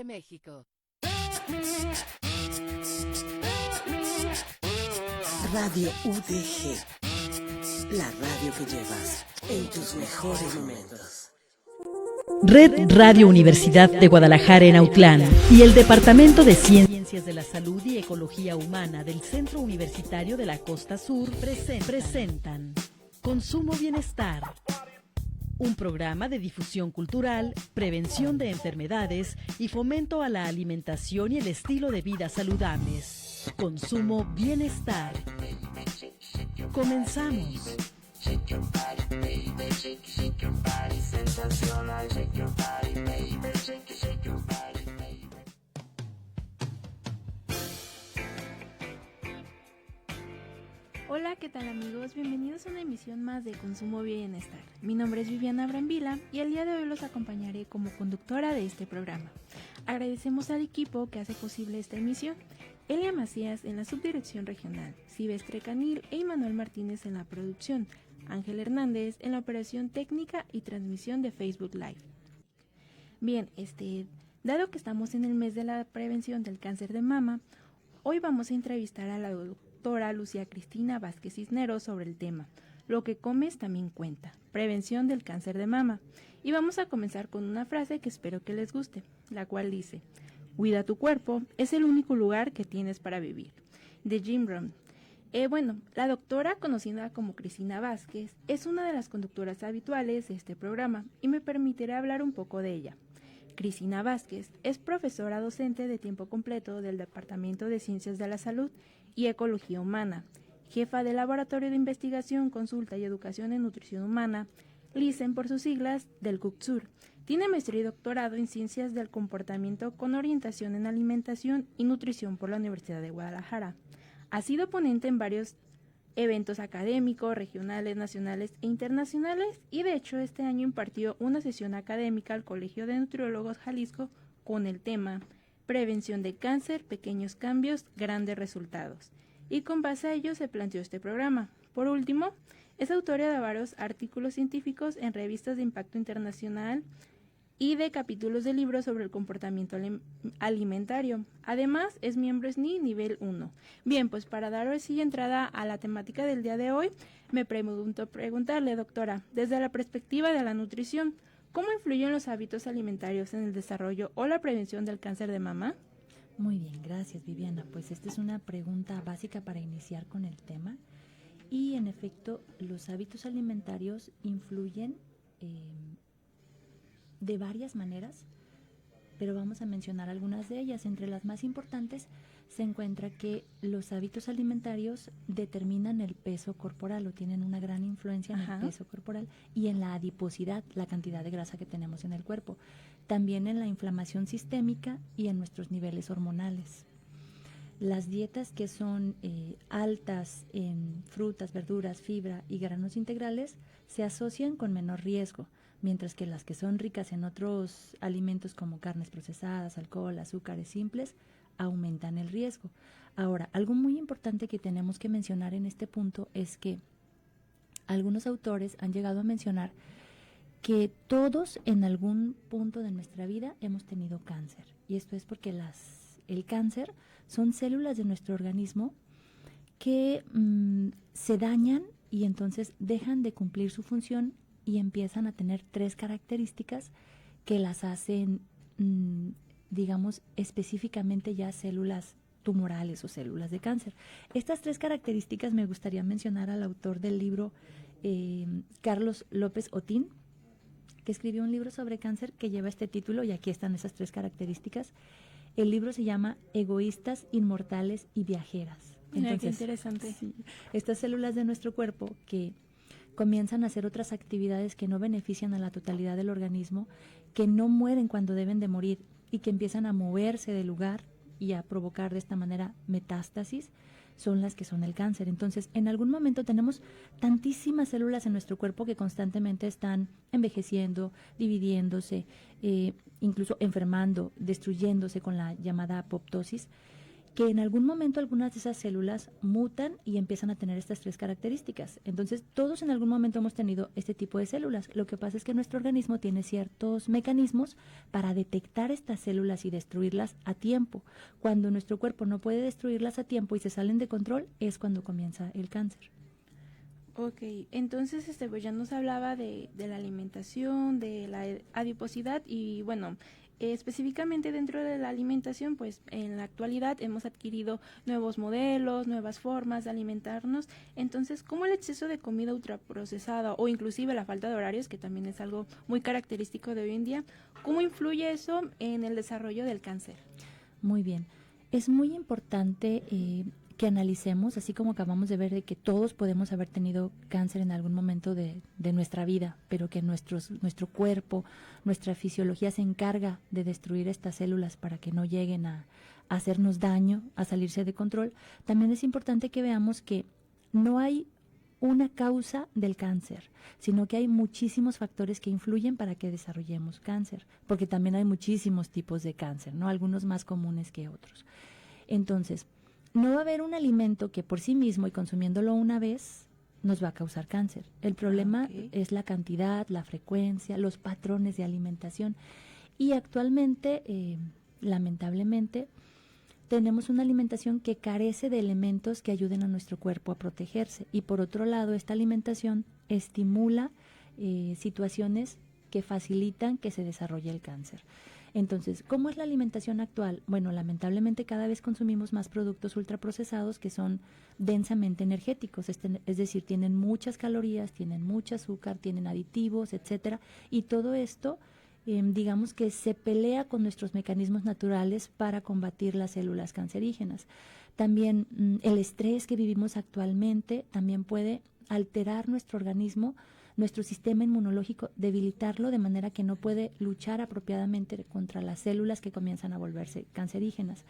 de México. Radio UDG, la radio que llevas en tus mejores momentos. Red Radio Universidad de Guadalajara en Autlán y el Departamento de Ciencias de la Salud y Ecología Humana del Centro Universitario de la Costa Sur presentan Consumo Bienestar, un programa de difusión cultural, prevención de enfermedades y fomento a la alimentación y el estilo de vida saludables. Consumo Bienestar. Comenzamos. Shake your body, baby, shake your body, sensacional, shake your body, baby, shake your body, baby. Hola, ¿qué tal amigos? Bienvenidos a una emisión más de Consumo Bienestar. Mi nombre es Viviana Brambila y el día de hoy los acompañaré como conductora de este programa. Agradecemos al equipo que hace posible esta emisión. Elia Macías en la subdirección regional, Silvestre Canil e Manuel Martínez en la producción, Ángel Hernández en la operación técnica y transmisión de Facebook Live. Bien, dado que estamos en el mes de la prevención del cáncer de mama, hoy vamos a entrevistar a la doctora Lucía Cristina Vázquez Cisneros sobre el tema Lo que comes también cuenta, prevención del cáncer de mama. Y vamos a comenzar con una frase que espero que les guste, la cual dice: cuida tu cuerpo, es el único lugar que tienes para vivir, de Jim Rohn. La doctora, conocida como Cristina Vázquez, es una de las conductoras habituales de este programa y me permitirá hablar un poco de ella. Cristina Vázquez es profesora docente de tiempo completo del Departamento de Ciencias de la Salud y Ecología Humana, jefa del Laboratorio de Investigación, Consulta y Educación en Nutrición Humana, LICEN por sus siglas, del CUCSUR. Tiene maestría y doctorado en Ciencias del Comportamiento con orientación en Alimentación y Nutrición por la Universidad de Guadalajara. Ha sido ponente en varios eventos académicos, regionales, nacionales e internacionales y de hecho este año impartió una sesión académica al Colegio de Nutriólogos Jalisco con el tema Prevención de cáncer, pequeños cambios, grandes resultados. Y con base a ello se planteó este programa. Por último, es autora de varios artículos científicos en revistas de impacto internacional y de capítulos de libros sobre el comportamiento alimentario. Además, es miembro SNI nivel 1. Bien, pues para dar hoy sí entrada a la temática del día de hoy, me preguntarle, doctora, desde la perspectiva de la nutrición, ¿cómo influyen los hábitos alimentarios en el desarrollo o la prevención del cáncer de mama? Muy bien, gracias Viviana. Pues esta es una pregunta básica para iniciar con el tema. Y en efecto, los hábitos alimentarios influyen de varias maneras, pero vamos a mencionar algunas de ellas. Entre las más importantes se encuentra que los hábitos alimentarios determinan el peso corporal o tienen una gran influencia en el peso corporal y en la adiposidad, la cantidad de grasa que tenemos en el cuerpo. También en la inflamación sistémica y en nuestros niveles hormonales. Las dietas que son altas en frutas, verduras, fibra y granos integrales se asocian con menor riesgo, mientras que las que son ricas en otros alimentos como carnes procesadas, alcohol, azúcares simples, aumentan el riesgo. Ahora, algo muy importante que tenemos que mencionar en este punto es que algunos autores han llegado a mencionar que todos en algún punto de nuestra vida hemos tenido cáncer. Y esto es porque el cáncer son células de nuestro organismo que se dañan y entonces dejan de cumplir su función y empiezan a tener 3 características que las hacen, digamos, específicamente ya células tumorales o células de cáncer. Estas 3 características me gustaría mencionar al autor del libro, Carlos López Otín, que escribió un libro sobre cáncer que lleva este título y aquí están esas 3 características. El libro se llama Egoístas, Inmortales y Viajeras. Mira, qué interesante. Sí, estas células de nuestro cuerpo que comienzan a hacer otras actividades que no benefician a la totalidad del organismo, que no mueren cuando deben de morir y que empiezan a moverse del lugar y a provocar de esta manera metástasis, son las que son el cáncer. Entonces, en algún momento tenemos tantísimas células en nuestro cuerpo que constantemente están envejeciendo, dividiéndose, incluso enfermando, destruyéndose con la llamada apoptosis, que en algún momento algunas de esas células mutan y empiezan a tener estas 3 características. Entonces, todos en algún momento hemos tenido este tipo de células. Lo que pasa es que nuestro organismo tiene ciertos mecanismos para detectar estas células y destruirlas a tiempo. Cuando nuestro cuerpo no puede destruirlas a tiempo y se salen de control, es cuando comienza el cáncer. Ok, entonces pues ya nos hablaba de la alimentación, de la adiposidad y bueno, específicamente dentro de la alimentación, pues en la actualidad hemos adquirido nuevos modelos, nuevas formas de alimentarnos. Entonces, ¿cómo el exceso de comida ultraprocesada o inclusive la falta de horarios, que también es algo muy característico de hoy en día, cómo influye eso en el desarrollo del cáncer? Muy bien. Es muy importante que analicemos, así como acabamos de ver de que todos podemos haber tenido cáncer en algún momento de nuestra vida, pero que nuestro cuerpo, nuestra fisiología se encarga de destruir estas células para que no lleguen a hacernos daño, a salirse de control. También es importante que veamos que no hay una causa del cáncer, sino que hay muchísimos factores que influyen para que desarrollemos cáncer, porque también hay muchísimos tipos de cáncer, ¿no? Algunos más comunes que otros. Entonces, no va a haber un alimento que por sí mismo y consumiéndolo una vez nos va a causar cáncer. El problema es la cantidad, la frecuencia, los patrones de alimentación. Y actualmente, lamentablemente, tenemos una alimentación que carece de elementos que ayuden a nuestro cuerpo a protegerse. Y por otro lado, esta alimentación estimula situaciones que facilitan que se desarrolle el cáncer. Entonces, ¿cómo es la alimentación actual? Bueno, lamentablemente cada vez consumimos más productos ultraprocesados que son densamente energéticos, es decir, tienen muchas calorías, tienen mucho azúcar, tienen aditivos, etcétera, y todo esto, digamos que se pelea con nuestros mecanismos naturales para combatir las células cancerígenas. También el estrés que vivimos actualmente también puede alterar nuestro organismo, nuestro sistema inmunológico, debilitarlo de manera que no puede luchar apropiadamente contra las células que comienzan a volverse cancerígenas.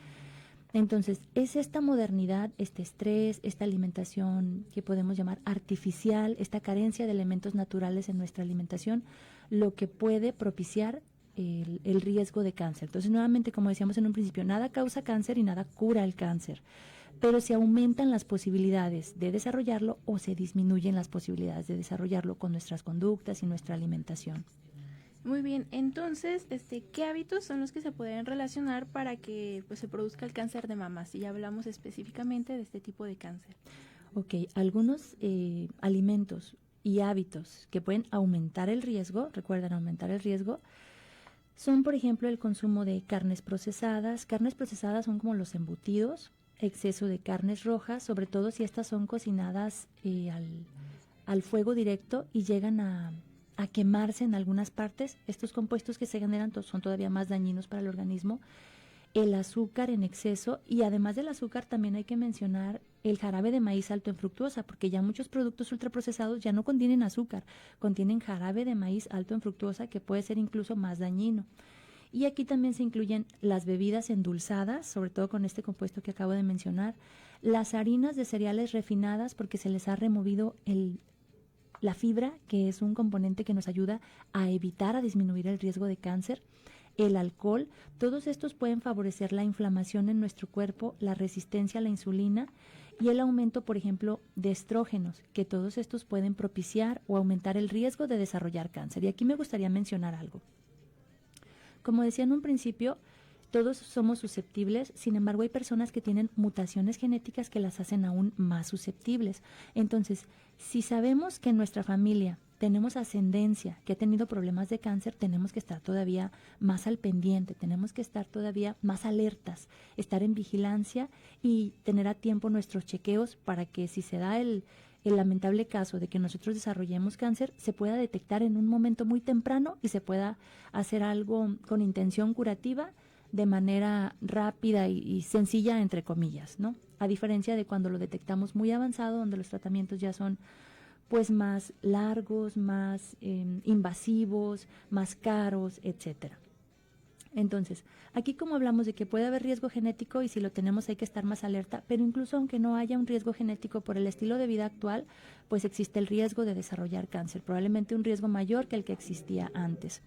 Entonces, es esta modernidad, este estrés, esta alimentación que podemos llamar artificial, esta carencia de elementos naturales en nuestra alimentación, lo que puede propiciar el riesgo de cáncer. Entonces, nuevamente, como decíamos en un principio, nada causa cáncer y nada cura el cáncer, pero se aumentan las posibilidades de desarrollarlo o se disminuyen las posibilidades de desarrollarlo con nuestras conductas y nuestra alimentación. Muy bien, entonces, ¿qué hábitos son los que se pueden relacionar para que pues se produzca el cáncer de mama? Si ya hablamos específicamente de este tipo de cáncer. Ok, algunos alimentos y hábitos que pueden aumentar el riesgo, recuerden aumentar el riesgo, son por ejemplo el consumo de carnes procesadas. Carnes procesadas son como los embutidos, exceso de carnes rojas, sobre todo si estas son cocinadas al fuego directo y llegan a quemarse en algunas partes. Estos compuestos que se generan son todavía más dañinos para el organismo. El azúcar en exceso, y además del azúcar también hay que mencionar el jarabe de maíz alto en fructuosa, porque ya muchos productos ultraprocesados ya no contienen azúcar, contienen jarabe de maíz alto en fructuosa que puede ser incluso más dañino. Y aquí también se incluyen las bebidas endulzadas, sobre todo con este compuesto que acabo de mencionar, las harinas de cereales refinadas porque se les ha removido la fibra, que es un componente que nos ayuda a evitar, a disminuir el riesgo de cáncer, el alcohol. Todos estos pueden favorecer la inflamación en nuestro cuerpo, la resistencia a la insulina y el aumento, por ejemplo, de estrógenos, que todos estos pueden propiciar o aumentar el riesgo de desarrollar cáncer. Y aquí me gustaría mencionar algo. Como decía en un principio, todos somos susceptibles, sin embargo hay personas que tienen mutaciones genéticas que las hacen aún más susceptibles. Entonces, si sabemos que en nuestra familia tenemos ascendencia que ha tenido problemas de cáncer, tenemos que estar todavía más al pendiente, tenemos que estar todavía más alertas, estar en vigilancia y tener a tiempo nuestros chequeos para que si se da el lamentable caso de que nosotros desarrollemos cáncer, se pueda detectar en un momento muy temprano y se pueda hacer algo con intención curativa de manera rápida y sencilla, entre comillas, ¿no? A diferencia de cuando lo detectamos muy avanzado, donde los tratamientos ya son pues más largos, más invasivos, más caros, etcétera. Entonces, aquí como hablamos de que puede haber riesgo genético y si lo tenemos hay que estar más alerta, pero incluso aunque no haya un riesgo genético por el estilo de vida actual, pues existe el riesgo de desarrollar cáncer, probablemente un riesgo mayor que el que existía antes.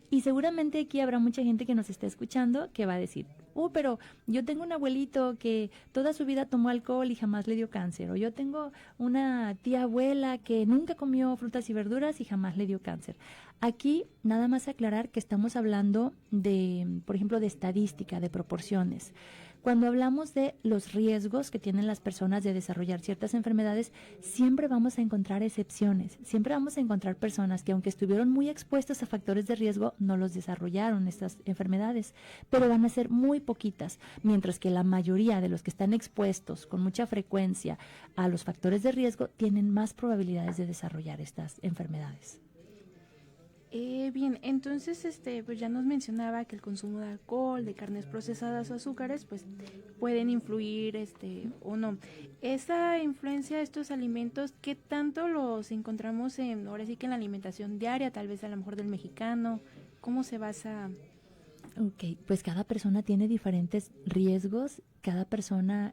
Y seguramente aquí habrá mucha gente que nos esté escuchando que va a decir, pero yo tengo un abuelito que toda su vida tomó alcohol y jamás le dio cáncer, o yo tengo una tía abuela que nunca comió frutas y verduras y jamás le dio cáncer. Aquí nada más aclarar que estamos hablando de, por ejemplo, de estadística, de proporciones. Cuando hablamos de los riesgos que tienen las personas de desarrollar ciertas enfermedades, siempre vamos a encontrar excepciones, siempre vamos a encontrar personas que aunque estuvieron muy expuestas a factores de riesgo, no los desarrollaron estas enfermedades, pero van a ser muy poquitas, mientras que la mayoría de los que están expuestos con mucha frecuencia a los factores de riesgo tienen más probabilidades de desarrollar estas enfermedades. Bien, entonces pues ya nos mencionaba que el consumo de alcohol, de carnes procesadas o azúcares, pues pueden influir o no. Esa influencia de estos alimentos, ¿qué tanto los encontramos ahora sí que en la alimentación diaria, tal vez a lo mejor del mexicano? ¿Cómo se basa? Ok, pues cada persona tiene diferentes riesgos, cada persona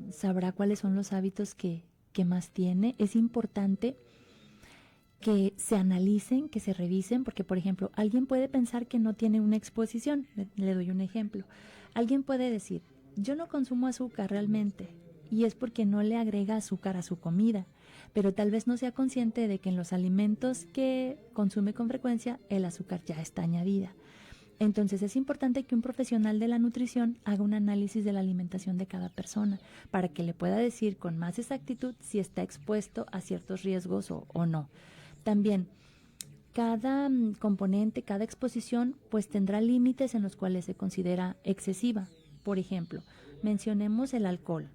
sabrá cuáles son los hábitos que más tiene. Es importante que se analicen, que se revisen, porque por ejemplo, alguien puede pensar que no tiene una exposición. Le doy un ejemplo. Alguien puede decir, yo no consumo azúcar realmente, y es porque no le agrega azúcar a su comida, pero tal vez no sea consciente de que en los alimentos que consume con frecuencia, el azúcar ya está añadida. Entonces es importante que un profesional de la nutrición haga un análisis de la alimentación de cada persona para que le pueda decir con más exactitud si está expuesto a ciertos riesgos o no. También, cada componente, cada exposición, pues tendrá límites en los cuales se considera excesiva. Por ejemplo, mencionemos el alcohol.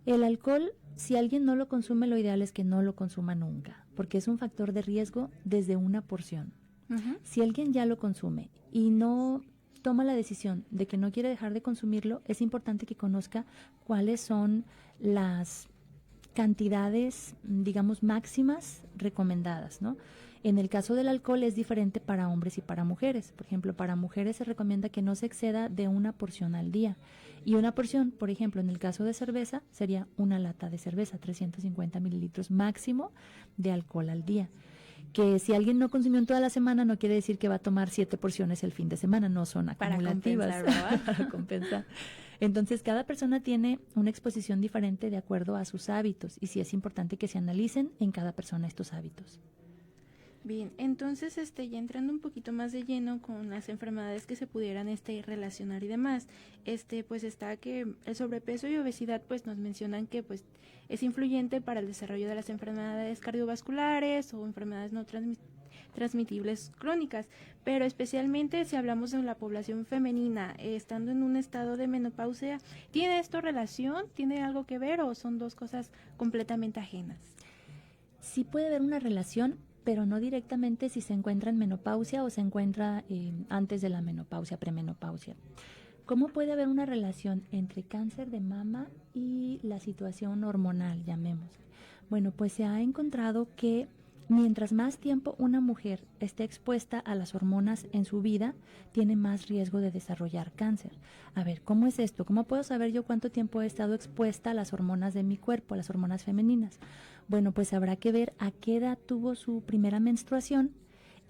El alcohol, si alguien no lo consume, lo ideal es que no lo consuma nunca, porque es un factor de riesgo desde una porción. Uh-huh. Si alguien ya lo consume y no toma la decisión de que no quiere dejar de consumirlo, es importante que conozca cuáles son las cantidades, digamos, máximas recomendadas, ¿no? En el caso del alcohol es diferente para hombres y para mujeres. Por ejemplo, para mujeres se recomienda que no se exceda de una porción al día. Y una porción, por ejemplo, en el caso de cerveza, sería una lata de cerveza, 350 mililitros máximo de alcohol al día. Que si alguien no consumió en toda la semana, no quiere decir que va a tomar 7 porciones el fin de semana, no son acumulativas. Para compensar, ¿verdad? Para compensar. Entonces, cada persona tiene una exposición diferente de acuerdo a sus hábitos, y sí es importante que se analicen en cada persona estos hábitos. Bien, entonces ya entrando un poquito más de lleno con las enfermedades que se pudieran relacionar y demás, pues está que el sobrepeso y obesidad pues nos mencionan que pues es influyente para el desarrollo de las enfermedades cardiovasculares o enfermedades no transmitibles crónicas, pero especialmente si hablamos de la población femenina, estando en un estado de menopausia, ¿tiene esto relación? ¿Tiene algo que ver o son dos cosas completamente ajenas? Sí puede haber una relación, pero no directamente si se encuentra en menopausia o se encuentra antes de la menopausia, premenopausia. ¿Cómo puede haber una relación entre cáncer de mama y la situación hormonal, llamémosle? Bueno, pues se ha encontrado que mientras más tiempo una mujer esté expuesta a las hormonas en su vida, tiene más riesgo de desarrollar cáncer. A ver, ¿cómo es esto? ¿Cómo puedo saber yo cuánto tiempo he estado expuesta a las hormonas de mi cuerpo, a las hormonas femeninas? Bueno, pues habrá que ver a qué edad tuvo su primera menstruación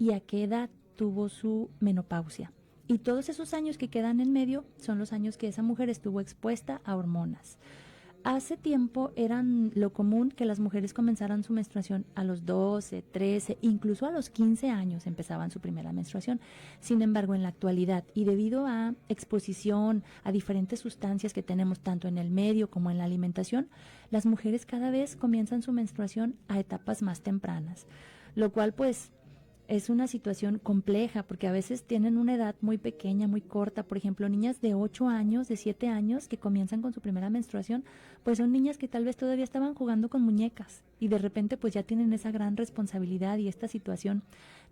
y a qué edad tuvo su menopausia. Y todos esos años que quedan en medio son los años que esa mujer estuvo expuesta a hormonas. Hace tiempo eran lo común que las mujeres comenzaran su menstruación a los 12, 13, incluso a los 15 años empezaban su primera menstruación. Sin embargo, en la actualidad, y debido a exposición a diferentes sustancias que tenemos tanto en el medio como en la alimentación, las mujeres cada vez comienzan su menstruación a etapas más tempranas, lo cual pues es una situación compleja porque a veces tienen una edad muy pequeña, muy corta. Por ejemplo, niñas de 8 años, de 7 años que comienzan con su primera menstruación, pues son niñas que tal vez todavía estaban jugando con muñecas y de repente pues ya tienen esa gran responsabilidad y esta situación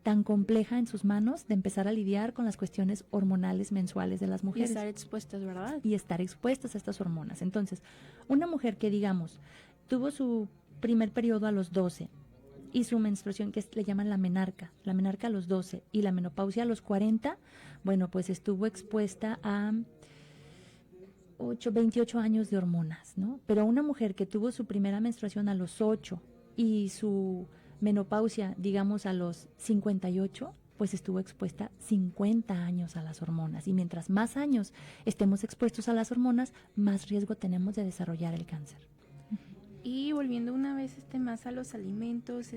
tan compleja en sus manos de empezar a lidiar con las cuestiones hormonales mensuales de las mujeres. Y estar expuestas, ¿verdad? Y estar expuestas a estas hormonas. Entonces, una mujer que digamos tuvo su primer periodo a los 12 y su menstruación, que le llaman la menarca a los 12 y la menopausia a los 40, bueno, pues estuvo expuesta a 28 años de hormonas, ¿no? Pero una mujer que tuvo su primera menstruación a los 8 y su menopausia, digamos, a los 58, pues estuvo expuesta 50 años a las hormonas. Y mientras más años estemos expuestos a las hormonas, más riesgo tenemos de desarrollar el cáncer. Y volviendo una vez más a los alimentos,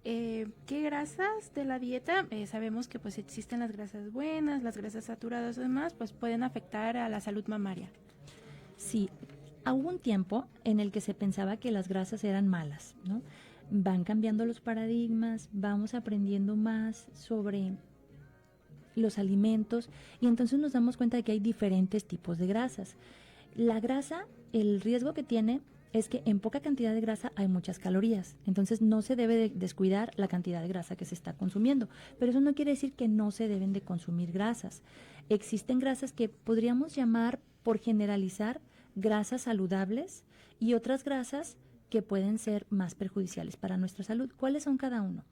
¿qué grasas de la dieta? Sabemos que pues existen las grasas buenas, las grasas saturadas y demás, pues pueden afectar a la salud mamaria. Sí, hubo un tiempo en el que se pensaba que las grasas eran malas, ¿no? Van cambiando los paradigmas, vamos aprendiendo más sobre los alimentos y entonces nos damos cuenta de que hay diferentes tipos de grasas. La grasa, el riesgo que tiene es que en poca cantidad de grasa hay muchas calorías, entonces no se debe de descuidar la cantidad de grasa que se está consumiendo, pero eso no quiere decir que no se deben de consumir grasas. Existen grasas que podríamos llamar, por generalizar, grasas saludables y otras grasas que pueden ser más perjudiciales para nuestra salud. ¿Cuáles son cada uno?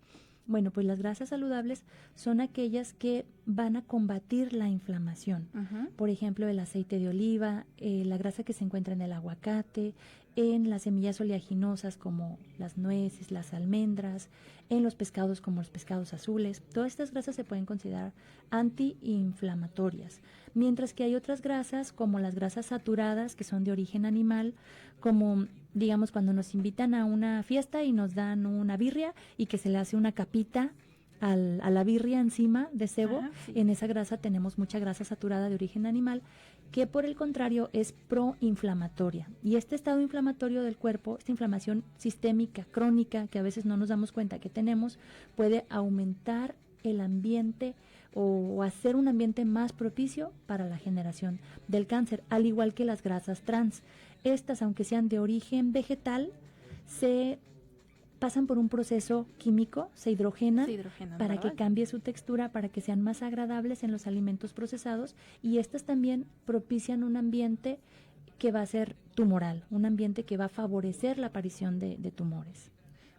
Bueno, pues las grasas saludables son aquellas que van a combatir la inflamación. Por ejemplo, el aceite de oliva, la grasa que se encuentra en el aguacate, en las semillas oleaginosas como las nueces, las almendras, en los pescados como los pescados azules. Todas estas grasas se pueden considerar antiinflamatorias, mientras que hay otras grasas como las grasas saturadas que son de origen animal, como digamos cuando nos invitan a una fiesta y nos dan una birria y que se le hace una capita a la birria encima de cebo. Sí. En esa grasa tenemos mucha grasa saturada de origen animal, que por el contrario es proinflamatoria. Y este estado inflamatorio del cuerpo, esta inflamación sistémica, crónica, que a veces no nos damos cuenta que tenemos, puede aumentar el ambiente o hacer un ambiente más propicio para la generación del cáncer, al igual que las grasas trans. Estas, aunque sean de origen vegetal, se pasan por un proceso químico, se hidrogenan para que cambie su textura, para que sean más agradables en los alimentos procesados, y estas también propician un ambiente que va a ser tumoral, un ambiente que va a favorecer la aparición de tumores.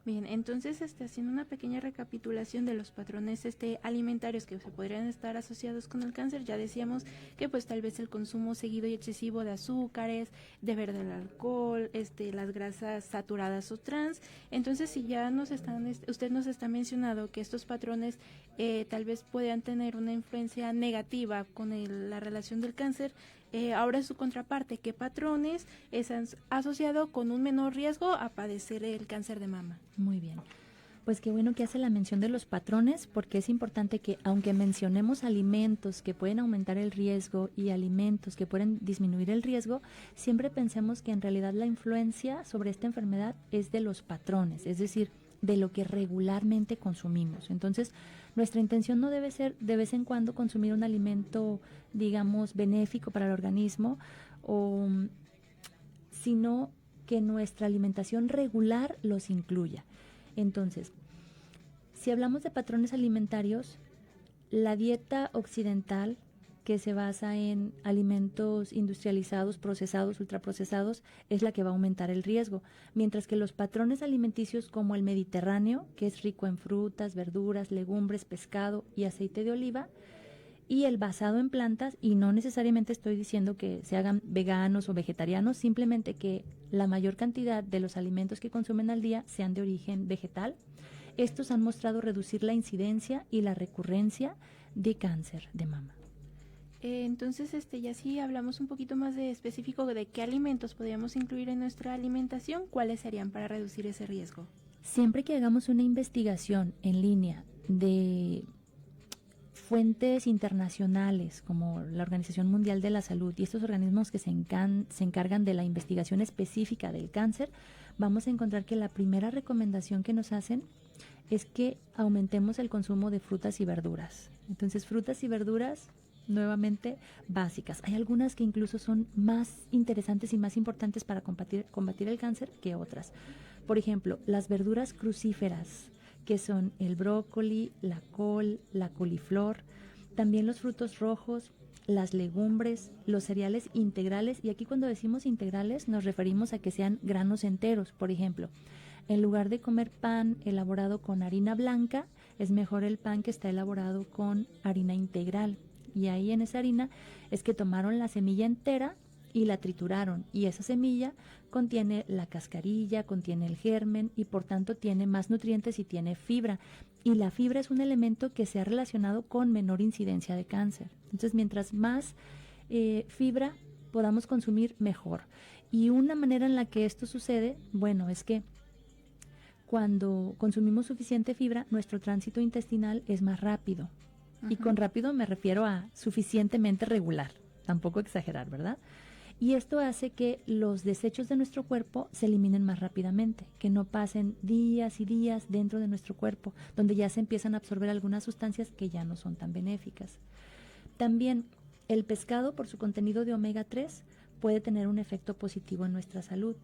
Bien, entonces haciendo una pequeña recapitulación de los patrones alimentarios que se podrían estar asociados con el cáncer, ya decíamos que pues tal vez el consumo seguido y excesivo de azúcares, de beber del alcohol, las grasas saturadas o trans. Entonces, si ya usted nos está mencionando que estos patrones tal vez puedan tener una influencia negativa con la relación del cáncer, ahora es su contraparte, ¿qué patrones están asociados con un menor riesgo a padecer el cáncer de mama? Muy bien. Pues qué bueno que hace la mención de los patrones, porque es importante que, aunque mencionemos alimentos que pueden aumentar el riesgo y alimentos que pueden disminuir el riesgo, siempre pensemos que en realidad la influencia sobre esta enfermedad es de los patrones, es decir, de lo que regularmente consumimos. Entonces, nuestra intención no debe ser de vez en cuando consumir un alimento, digamos, benéfico para el organismo, sino que nuestra alimentación regular los incluya. Entonces, si hablamos de patrones alimentarios, la dieta occidental, que se basa en alimentos industrializados, procesados, ultraprocesados, es la que va a aumentar el riesgo, mientras que los patrones alimenticios como el mediterráneo, que es rico en frutas, verduras, legumbres, pescado y aceite de oliva, y el basado en plantas, y no necesariamente estoy diciendo que se hagan veganos o vegetarianos, simplemente que la mayor cantidad de los alimentos que consumen al día sean de origen vegetal. Estos han mostrado reducir la incidencia y la recurrencia de cáncer de mama. Entonces, ya sí hablamos un poquito más de específico de qué alimentos podríamos incluir en nuestra alimentación, ¿cuáles serían para reducir ese riesgo? Siempre que hagamos una investigación en línea de fuentes internacionales como la Organización Mundial de la Salud y estos organismos que se encargan de la investigación específica del cáncer, vamos a encontrar que la primera recomendación que nos hacen es que aumentemos el consumo de frutas y verduras. Entonces, frutas y verduras nuevamente básicas. Hay algunas que incluso son más interesantes y más importantes para combatir el cáncer que otras. Por ejemplo, las verduras crucíferas, que son el brócoli, la col, la coliflor, también los frutos rojos, las legumbres, los cereales integrales, y aquí cuando decimos integrales nos referimos a que sean granos enteros. Por ejemplo, en lugar de comer pan elaborado con harina blanca, es mejor el pan que está elaborado con harina integral. Y ahí en esa harina es que tomaron la semilla entera y la trituraron, y esa semilla contiene la cascarilla, contiene el germen y por tanto tiene más nutrientes y tiene fibra. Y la fibra es un elemento que se ha relacionado con menor incidencia de cáncer. Entonces, mientras más fibra podamos consumir, mejor. Y una manera en la que esto sucede, bueno, es que cuando consumimos suficiente fibra, nuestro tránsito intestinal es más rápido. Y con rápido me refiero a suficientemente regular, tampoco exagerar, ¿verdad? Y esto hace que los desechos de nuestro cuerpo se eliminen más rápidamente, que no pasen días y días dentro de nuestro cuerpo, donde ya se empiezan a absorber algunas sustancias que ya no son tan benéficas. También el pescado, por su contenido de omega 3, puede tener un efecto positivo en nuestra salud.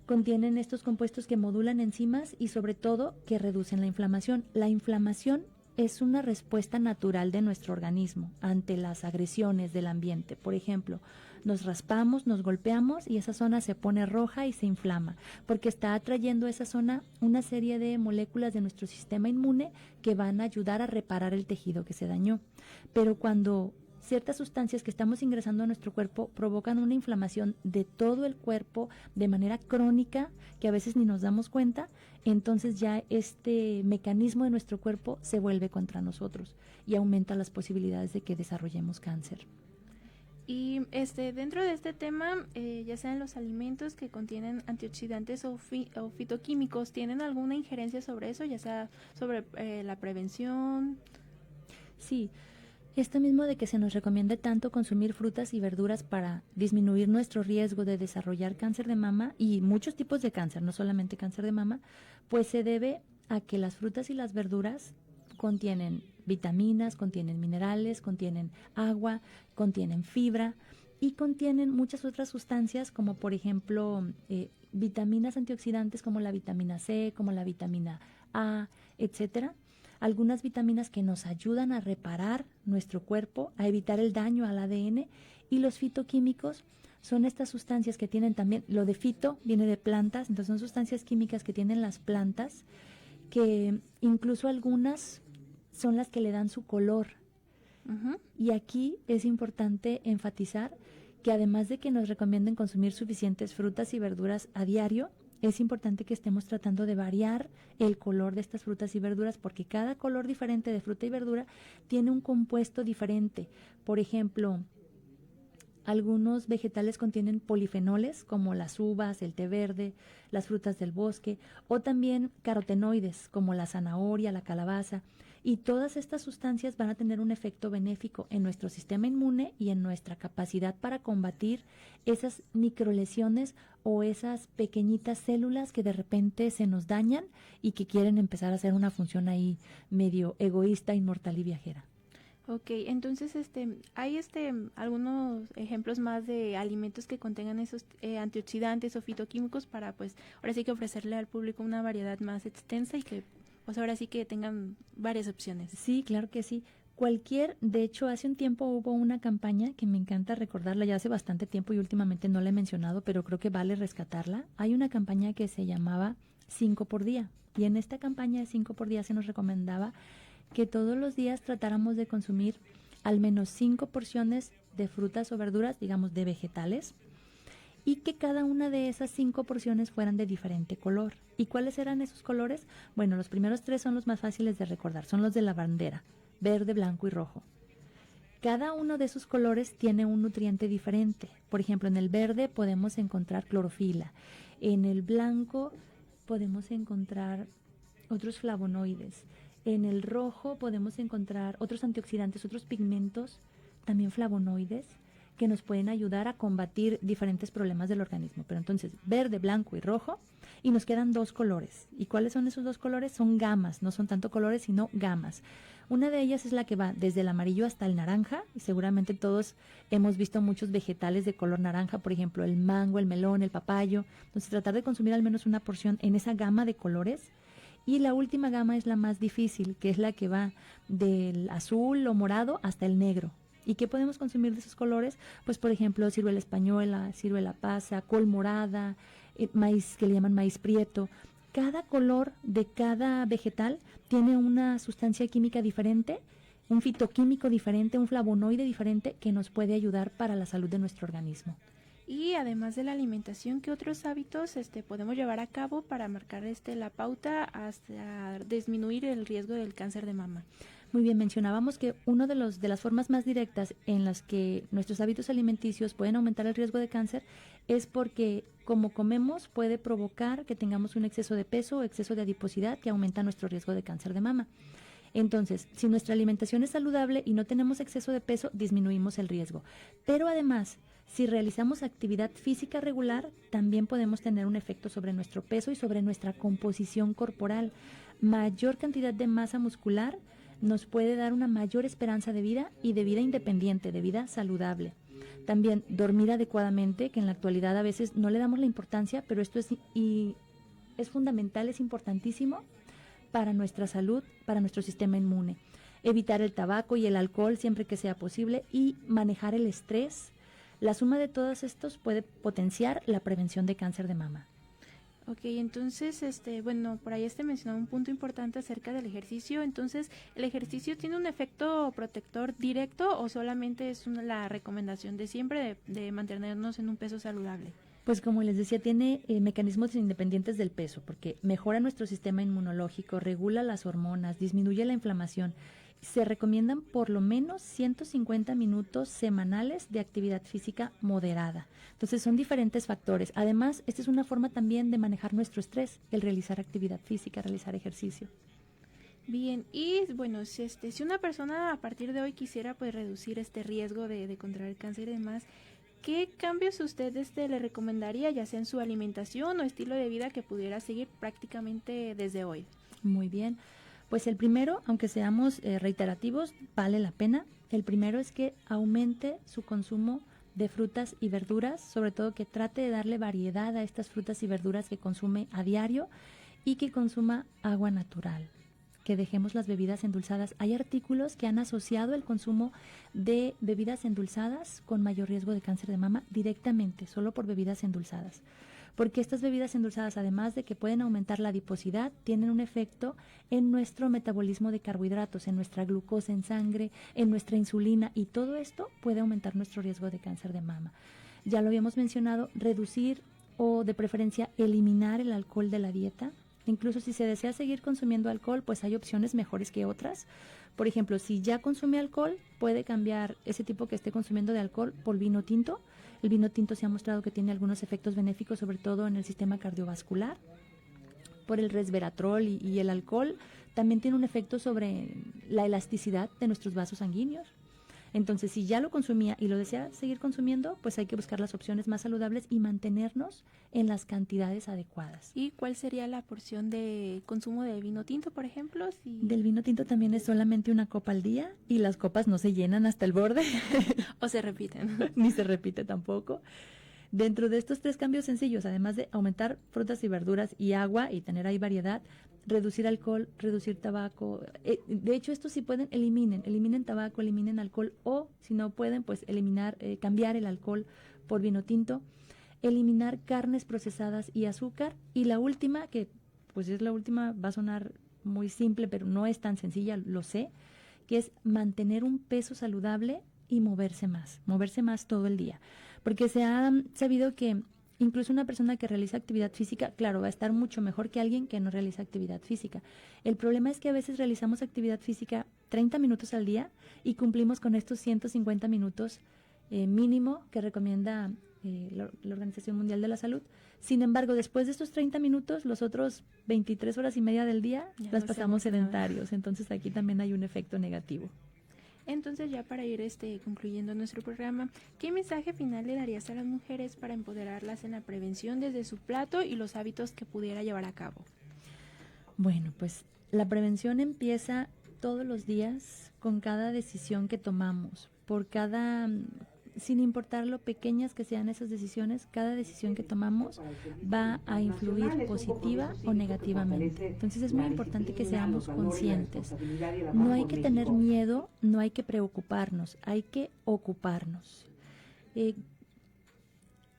Contienen estos compuestos que modulan enzimas y sobre todo que reducen la inflamación. La inflamación es una respuesta natural de nuestro organismo ante las agresiones del ambiente. Por ejemplo, nos raspamos, nos golpeamos y esa zona se pone roja y se inflama, porque está atrayendo a esa zona una serie de moléculas de nuestro sistema inmune que van a ayudar a reparar el tejido que se dañó. Pero cuando ciertas sustancias que estamos ingresando a nuestro cuerpo provocan una inflamación de todo el cuerpo de manera crónica, que a veces ni nos damos cuenta, entonces ya este mecanismo de nuestro cuerpo se vuelve contra nosotros y aumenta las posibilidades de que desarrollemos cáncer. Y dentro de este tema, ya sean los alimentos que contienen antioxidantes o fitoquímicos, ¿tienen alguna injerencia sobre eso, ya sea sobre la prevención? Sí. Esto mismo de que se nos recomiende tanto consumir frutas y verduras para disminuir nuestro riesgo de desarrollar cáncer de mama y muchos tipos de cáncer, no solamente cáncer de mama, pues se debe a que las frutas y las verduras contienen vitaminas, contienen minerales, contienen agua, contienen fibra y contienen muchas otras sustancias como por ejemplo vitaminas antioxidantes como la vitamina C, como la vitamina A, etcétera. Algunas vitaminas que nos ayudan a reparar nuestro cuerpo, a evitar el daño al ADN, y los fitoquímicos son estas sustancias que tienen también, lo de fito viene de plantas, entonces son sustancias químicas que tienen las plantas, que incluso algunas son las que le dan su color. Y aquí es importante enfatizar que además de que nos recomienden consumir suficientes frutas y verduras a diario, es importante que estemos tratando de variar el color de estas frutas y verduras porque cada color diferente de fruta y verdura tiene un compuesto diferente. Por ejemplo, algunos vegetales contienen polifenoles como las uvas, el té verde, las frutas del bosque o también carotenoides como la zanahoria, la calabaza. Y todas estas sustancias van a tener un efecto benéfico en nuestro sistema inmune y en nuestra capacidad para combatir esas microlesiones o esas pequeñitas células que de repente se nos dañan y que quieren empezar a hacer una función ahí medio egoísta, inmortal y viajera. Ok, entonces hay algunos ejemplos más de alimentos que contengan esos antioxidantes o fitoquímicos para pues ahora sí que ofrecerle al público una variedad más extensa y que pues ahora sí que tengan varias opciones. Sí, claro que sí. De hecho, hace un tiempo hubo una campaña que me encanta recordarla, ya hace bastante tiempo y últimamente no la he mencionado, pero creo que vale rescatarla. Hay una campaña que se llamaba 5 por día y en esta campaña de 5 por día se nos recomendaba que todos los días tratáramos de consumir al menos 5 porciones de frutas o verduras, digamos de vegetales, y que cada una de esas 5 porciones fueran de diferente color. ¿Y cuáles eran esos colores? Bueno, los primeros 3 son los más fáciles de recordar, son los de la bandera, verde, blanco y rojo. Cada uno de esos colores tiene un nutriente diferente. Por ejemplo, en el verde podemos encontrar clorofila, en el blanco podemos encontrar otros flavonoides, en el rojo podemos encontrar otros antioxidantes, otros pigmentos, también flavonoides, que nos pueden ayudar a combatir diferentes problemas del organismo. Pero entonces, verde, blanco y rojo, y nos quedan 2 colores. ¿Y cuáles son esos 2 colores? Son gamas, no son tanto colores, sino gamas. Una de ellas es la que va desde el amarillo hasta el naranja, y seguramente todos hemos visto muchos vegetales de color naranja, por ejemplo, el mango, el melón, el papayo. Entonces, tratar de consumir al menos una porción en esa gama de colores. Y la última gama es la más difícil, que es la que va del azul o morado hasta el negro. ¿Y qué podemos consumir de esos colores? Pues, por ejemplo, ciruela española, ciruela pasa, col morada, maíz que le llaman maíz prieto. Cada color de cada vegetal tiene una sustancia química diferente un fitoquímico diferente, un flavonoide diferente que nos puede ayudar para la salud de nuestro organismo. Y además de la alimentación, ¿qué otros hábitos podemos llevar a cabo para marcar la pauta hasta disminuir el riesgo del cáncer de mama? Muy bien, mencionábamos que una de las formas más directas en las que nuestros hábitos alimenticios pueden aumentar el riesgo de cáncer es porque como comemos puede provocar que tengamos un exceso de peso o exceso de adiposidad que aumenta nuestro riesgo de cáncer de mama. Entonces, si nuestra alimentación es saludable y no tenemos exceso de peso, disminuimos el riesgo. Pero además, si realizamos actividad física regular, también podemos tener un efecto sobre nuestro peso y sobre nuestra composición corporal. Mayor cantidad de masa muscular nos puede dar una mayor esperanza de vida y de vida independiente, de vida saludable. También dormir adecuadamente, que en la actualidad a veces no le damos la importancia, pero esto es fundamental, es importantísimo para nuestra salud, para nuestro sistema inmune. Evitar el tabaco y el alcohol siempre que sea posible y manejar el estrés. La suma de todos estos puede potenciar la prevención de cáncer de mama. Ok, entonces, por ahí mencionaba un punto importante acerca del ejercicio. Entonces, ¿el ejercicio tiene un efecto protector directo o solamente es la recomendación de siempre de mantenernos en un peso saludable? Pues como les decía, tiene mecanismos independientes del peso, porque mejora nuestro sistema inmunológico, regula las hormonas, disminuye la inflamación. Se recomiendan por lo menos 150 minutos semanales de actividad física moderada. Entonces son diferentes factores. Además, esta es una forma también de manejar nuestro estrés, el realizar actividad física, realizar ejercicio. Bien, y bueno, si una persona a partir de hoy quisiera pues reducir este riesgo de contraer cáncer y demás, ¿qué cambios usted le recomendaría, ya sea en su alimentación o estilo de vida que pudiera seguir prácticamente desde hoy? Muy bien. Pues el primero, aunque seamos reiterativos, vale la pena. El primero es que aumente su consumo de frutas y verduras, sobre todo que trate de darle variedad a estas frutas y verduras que consume a diario y que consuma agua natural, que dejemos las bebidas endulzadas. Hay artículos que han asociado el consumo de bebidas endulzadas con mayor riesgo de cáncer de mama directamente, solo por bebidas endulzadas. Porque estas bebidas endulzadas, además de que pueden aumentar la adiposidad, tienen un efecto en nuestro metabolismo de carbohidratos, en nuestra glucosa en sangre, en nuestra insulina, y todo esto puede aumentar nuestro riesgo de cáncer de mama. Ya lo habíamos mencionado, reducir o de preferencia eliminar el alcohol de la dieta. Incluso si se desea seguir consumiendo alcohol, pues hay opciones mejores que otras. Por ejemplo, si ya consume alcohol, puede cambiar ese tipo que esté consumiendo de alcohol por vino tinto. El vino tinto se ha mostrado que tiene algunos efectos benéficos, sobre todo en el sistema cardiovascular. Por el resveratrol y el alcohol también tiene un efecto sobre la elasticidad de nuestros vasos sanguíneos. Entonces, si ya lo consumía y lo desea seguir consumiendo, pues hay que buscar las opciones más saludables y mantenernos en las cantidades adecuadas. ¿Y cuál sería la porción de consumo de vino tinto, por ejemplo? Del vino tinto también es solamente una copa al día y las copas no se llenan hasta el borde. ¿O se repiten? Ni se repite tampoco. Dentro de estos 3 cambios sencillos, además de aumentar frutas y verduras y agua y tener ahí variedad, reducir alcohol, reducir tabaco. De hecho, estos sí pueden, eliminen tabaco, eliminen alcohol, o si no pueden, pues cambiar el alcohol por vino tinto, eliminar carnes procesadas y azúcar. Y la última, que pues es la última, va a sonar muy simple, pero no es tan sencilla, lo sé, que es mantener un peso saludable y moverse más todo el día. Porque se ha sabido que incluso una persona que realiza actividad física, claro, va a estar mucho mejor que alguien que no realiza actividad física. El problema es que a veces realizamos actividad física 30 minutos al día y cumplimos con estos 150 minutos mínimo que recomienda la Organización Mundial de la Salud. Sin embargo, después de estos 30 minutos, los otros 23 horas y media del día las pasamos sedentarios. Entonces aquí también hay un efecto negativo. Entonces, ya para ir concluyendo nuestro programa, ¿qué mensaje final le darías a las mujeres para empoderarlas en la prevención desde su plato y los hábitos que pudiera llevar a cabo? Bueno, pues la prevención empieza todos los días con cada decisión que tomamos, sin importar lo pequeñas que sean esas decisiones, cada decisión que tomamos va a influir positiva o negativamente. Entonces es muy importante que seamos conscientes. No hay que tener miedo, no hay que preocuparnos, hay que ocuparnos.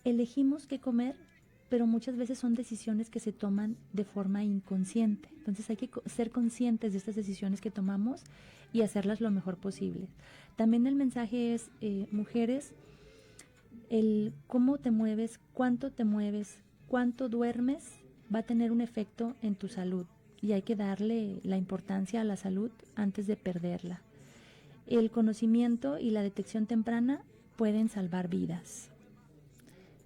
Elegimos qué comer pero muchas veces son decisiones que se toman de forma inconsciente. Entonces hay que ser conscientes de estas decisiones que tomamos y hacerlas lo mejor posible. También el mensaje es, mujeres, el cómo te mueves, cuánto duermes, va a tener un efecto en tu salud y hay que darle la importancia a la salud antes de perderla. El conocimiento y la detección temprana pueden salvar vidas.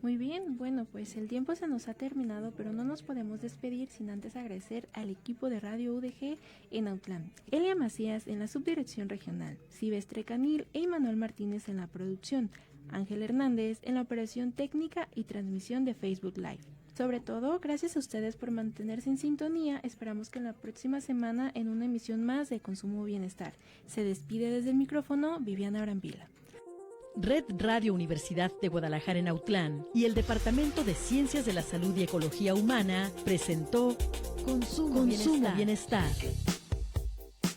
Muy bien, bueno, pues el tiempo se nos ha terminado, pero no nos podemos despedir sin antes agradecer al equipo de Radio UDG en Autlán, Elia Macías en la subdirección regional, Silvestre Canil e Manuel Martínez en la producción, Ángel Hernández en la operación técnica y transmisión de Facebook Live. Sobre todo, gracias a ustedes por mantenerse en sintonía. Esperamos que en la próxima semana en una emisión más de Consumo Bienestar. Se despide desde el micrófono Viviana Brambila. Red Radio Universidad de Guadalajara en Autlán y el Departamento de Ciencias de la Salud y Ecología Humana presentó Consumo Bienestar.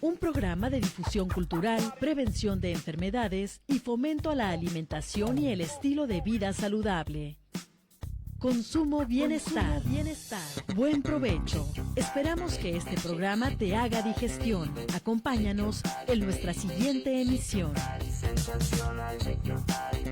Un programa de difusión cultural, prevención de enfermedades y fomento a la alimentación y el estilo de vida saludable. Consumo Bienestar. Buen provecho. Esperamos que este programa te haga digestión. Acompáñanos en nuestra siguiente emisión. Sensacional, shake your body,